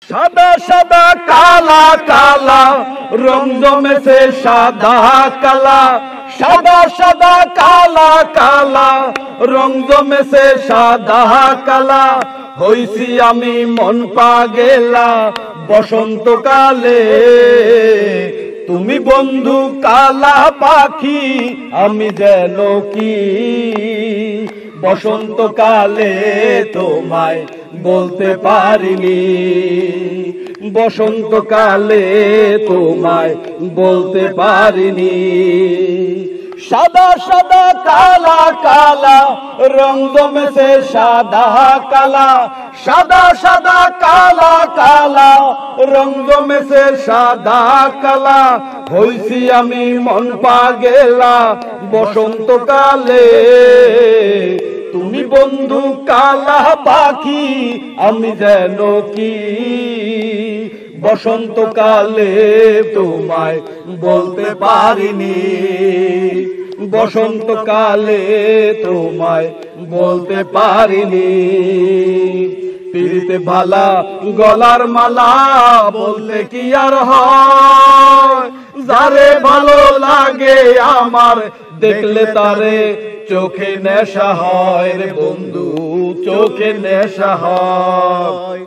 সাদা সাদা কালা কালা রং জমেছে সাদা কালা, সাদা সাদা কালা কালা রং জমেছে সাদা কালা। হইছি আমি মন পাগেলা বসন্তকালে, তুমি বন্ধু কালা পাখি আমি যেন কি। বসন্তকালে তোমায় বলতে পারিনি, বসন্তকালে তোমায় বলতে পারিনি। সাদা সাদা কালা কালা রং জমেছে সাদা কালা, সাদা সাদা কালা কালা রং জমেছে সাদা কালা। হইছি আমি মন পাগেলা বসন্তকালে, তুমি বন্ধু কালা পাখি আমি যেন কি। বসন্তকালে তোমায় বলতে পারিনি, বসন্তকালে তোমায় বলতে পারিনি। পিরিতে ভালা গলার মালা বললে কি আর হয়, যারে ভালো লাগে আমার দেখলে তারে চোখে নেশা হয় রে বন্ধু, চোখে নেশা হয়।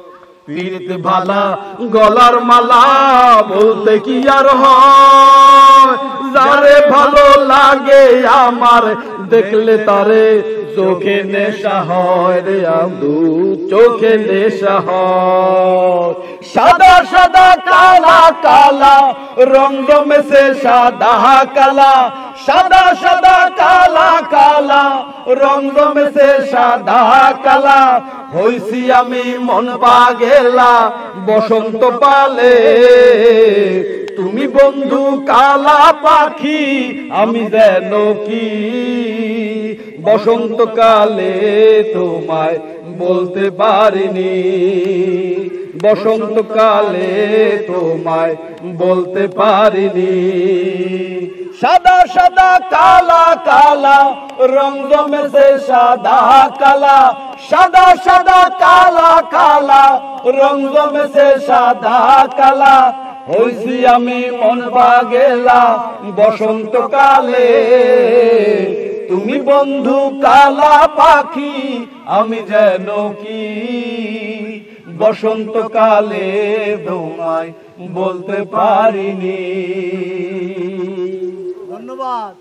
পিরিতে ভালা গলার মালা বলতে কি আর হয়, যারে ভালো লাগে আমার দেখলে তারে চোখে নেশা হয় রে আব্দু, চোখে নেশা হয়। সাদা সাদা কালা কালা রং জমেছে সাদা কালা, সাদা সাদা কালা কালা রং জমেছে সাদা কালা। হইছি আমি মন পাগেলা বসন্ত পালে, তুমি বন্ধু কালা পাখি আমি যেন কি। বসন্তকালে তোমায় বলতে পারিনি, বসন্তকালে তোমায় বলতে পারিনি। সাদা সাদা কালা কালা রং জমেছে সাদা কালা, সাদা সাদা কালা কালা রং জমেছে সাদা কালা। হইছি আমি মন পাগেলা বসন্তকালে, তুমি বন্ধু কালা পাখি আমি যেন কি। বসন্তকালে তোমায় বলতে পারিনি। ধন্যবাদ।